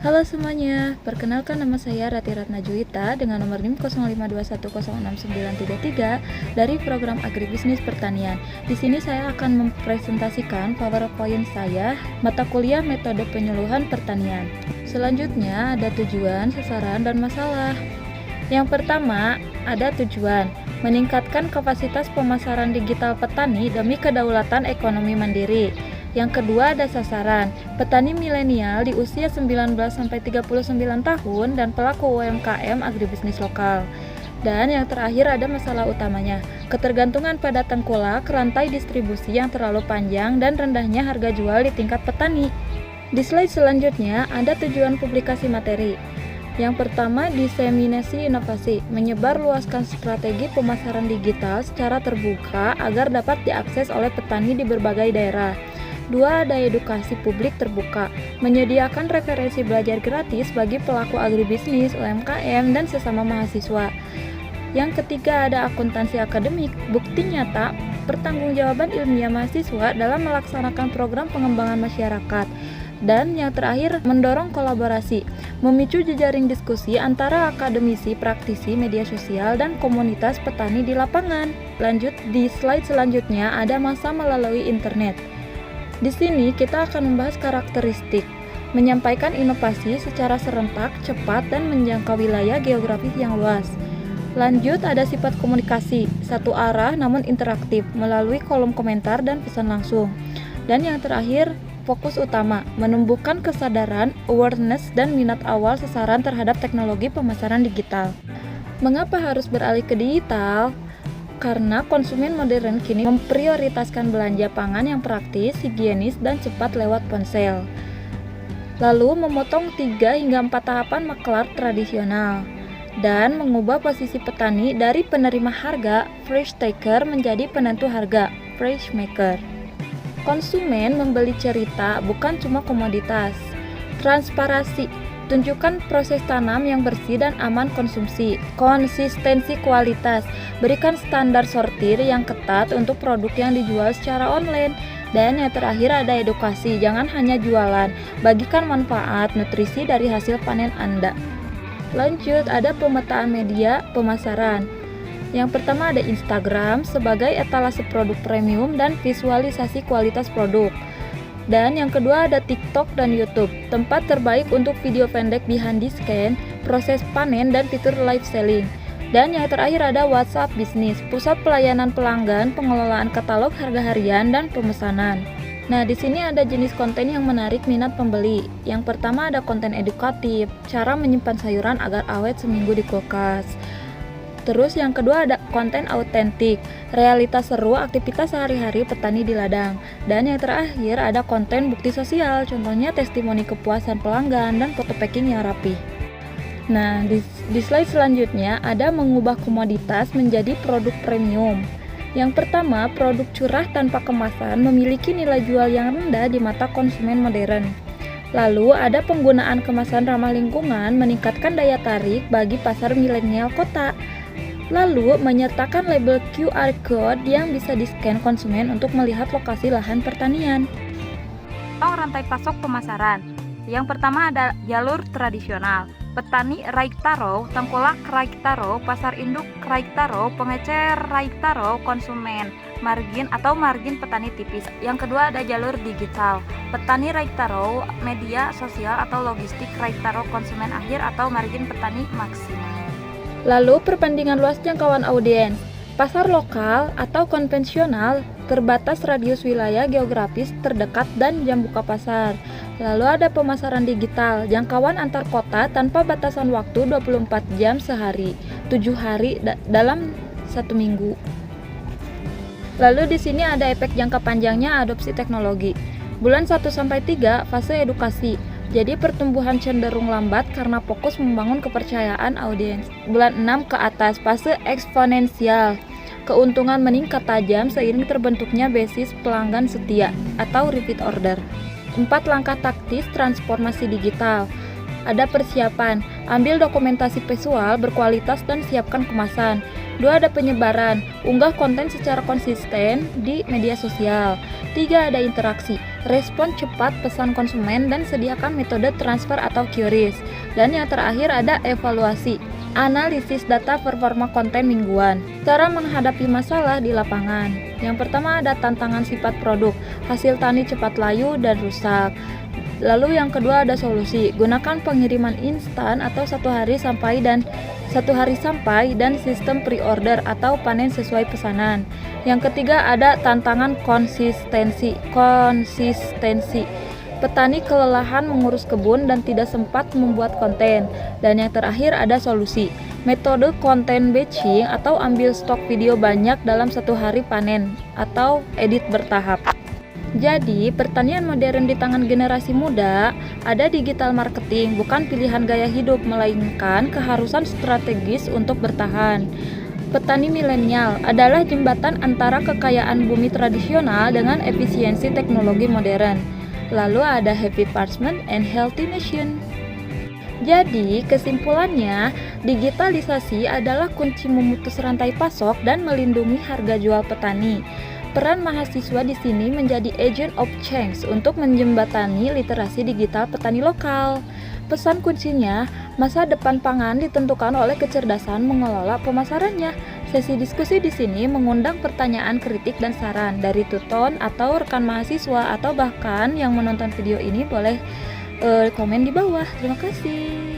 Halo semuanya, perkenalkan nama saya Rati Ratna Juwita dengan nomor NIM 0521069333 dari program Agribisnis Pertanian. Di sini saya akan mempresentasikan PowerPoint saya, mata kuliah metode penyuluhan pertanian. Selanjutnya ada tujuan, sasaran, dan masalah. Yang pertama, ada tujuan, meningkatkan kapasitas pemasaran digital petani demi kedaulatan ekonomi mandiri. Yang kedua ada sasaran, petani milenial di usia 19-39 tahun dan pelaku UMKM agribisnis lokal. Dan yang terakhir ada masalah utamanya, ketergantungan pada tengkulak rantai distribusi yang terlalu panjang dan rendahnya harga jual di tingkat petani. Di slide selanjutnya ada tujuan publikasi materi. Yang pertama, diseminasi inovasi, menyebar luaskan strategi pemasaran digital secara terbuka agar dapat diakses oleh petani di berbagai daerah. Dua, ada edukasi publik terbuka, menyediakan referensi belajar gratis bagi pelaku agribisnis, UMKM, dan sesama mahasiswa. Yang ketiga, ada akuntansi akademik, bukti nyata, pertanggungjawaban ilmiah mahasiswa dalam melaksanakan program pengembangan masyarakat. Dan yang terakhir, mendorong kolaborasi, memicu jejaring diskusi antara akademisi, praktisi, media sosial, dan komunitas petani di lapangan. Lanjut, di slide selanjutnya ada masa melalui internet. Di sini kita akan membahas karakteristik, menyampaikan inovasi secara serentak, cepat, dan menjangkau wilayah geografis yang luas. Lanjut, ada sifat komunikasi, satu arah namun interaktif, melalui kolom komentar dan pesan langsung. Dan yang terakhir, fokus utama, menumbuhkan kesadaran, awareness, dan minat awal sasaran terhadap teknologi pemasaran digital. Mengapa harus beralih ke digital? Karena konsumen modern kini memprioritaskan belanja pangan yang praktis, higienis, dan cepat lewat ponsel. Lalu memotong 3 hingga 4 tahapan maklar tradisional dan mengubah posisi petani dari penerima harga (price taker) menjadi penentu harga (price maker). Konsumen membeli cerita, bukan cuma komoditas. Transparansi, tunjukkan proses tanam yang bersih dan aman konsumsi. Konsistensi kualitas, berikan standar sortir yang ketat untuk produk yang dijual secara online. Dan yang terakhir ada edukasi, jangan hanya jualan, bagikan manfaat nutrisi dari hasil panen Anda. Lanjut, ada pemetaan media pemasaran. Yang pertama ada Instagram sebagai etalase produk premium dan visualisasi kualitas produk. Dan yang kedua ada TikTok dan YouTube, tempat terbaik untuk video pendek behind the scan, proses panen, dan fitur live selling. Dan yang terakhir ada WhatsApp Business, pusat pelayanan pelanggan, pengelolaan katalog harga harian, dan pemesanan. Nah, di sini ada jenis konten yang menarik minat pembeli. Yang pertama ada konten edukatif, cara menyimpan sayuran agar awet seminggu di kulkas. Terus yang kedua ada konten autentik, realitas seru aktivitas sehari-hari petani di ladang. Dan yang terakhir ada konten bukti sosial, contohnya testimoni kepuasan pelanggan dan foto packing yang rapi. Nah, di slide selanjutnya ada mengubah komoditas menjadi produk premium. Yang pertama, produk curah tanpa kemasan memiliki nilai jual yang rendah di mata konsumen modern. Lalu ada penggunaan kemasan ramah lingkungan meningkatkan daya tarik bagi pasar milenial kota. Lalu, menyertakan label QR Code yang bisa di-scan konsumen untuk melihat lokasi lahan pertanian. Rantai pasok pemasaran. Yang pertama ada jalur tradisional. Petani Raik Taro, tengkulak Raik Taro, pasar induk Raik Taro, pengecer Raik Taro, konsumen, margin atau margin petani tipis. Yang kedua ada jalur digital. Petani Raik Taro, media sosial atau logistik Raik Taro, konsumen akhir atau margin petani maksimal. Lalu perbandingan luas jangkauan audiens, pasar lokal atau konvensional, terbatas radius wilayah geografis terdekat dan jam buka pasar. Lalu ada pemasaran digital, jangkauan antar kota tanpa batasan waktu 24 jam sehari, 7 hari dalam 1 minggu. Lalu di sini ada efek jangka panjangnya adopsi teknologi. Bulan 1-3 fase edukasi. Jadi pertumbuhan cenderung lambat karena fokus membangun kepercayaan audiens. Bulan 6 ke atas fase eksponensial. Keuntungan meningkat tajam seiring terbentuknya basis pelanggan setia atau repeat order. 4 langkah taktis transformasi digital. Ada persiapan, ambil dokumentasi visual berkualitas dan siapkan kemasan. 2 ada penyebaran, unggah konten secara konsisten di media sosial. 3 ada interaksi, respon cepat pesan konsumen, dan sediakan metode transfer atau QRIS. Dan yang terakhir ada evaluasi, analisis data performa konten mingguan. Cara menghadapi masalah di lapangan. Yang pertama ada tantangan sifat produk, hasil tani cepat layu dan rusak. Lalu yang kedua ada solusi, gunakan pengiriman instan atau satu hari sampai dan sistem pre-order atau panen sesuai pesanan. Yang ketiga ada tantangan konsistensi. Petani kelelahan mengurus kebun dan tidak sempat membuat konten. Dan yang terakhir ada solusi, metode konten batching atau ambil stok video banyak dalam satu hari panen atau edit bertahap. Jadi, pertanian modern di tangan generasi muda ada digital marketing, bukan pilihan gaya hidup, melainkan keharusan strategis untuk bertahan. Petani milenial adalah jembatan antara kekayaan bumi tradisional dengan efisiensi teknologi modern. Lalu ada happy farmers and healthy nation. Jadi, kesimpulannya, digitalisasi adalah kunci memutus rantai pasok dan melindungi harga jual petani. Peran mahasiswa di sini menjadi agent of change untuk menjembatani literasi digital petani lokal. Pesan kuncinya, masa depan pangan ditentukan oleh kecerdasan mengelola pemasarannya. Sesi diskusi di sini mengundang pertanyaan kritik dan saran dari tutor atau rekan mahasiswa, atau bahkan yang menonton video ini boleh komen di bawah. Terima kasih.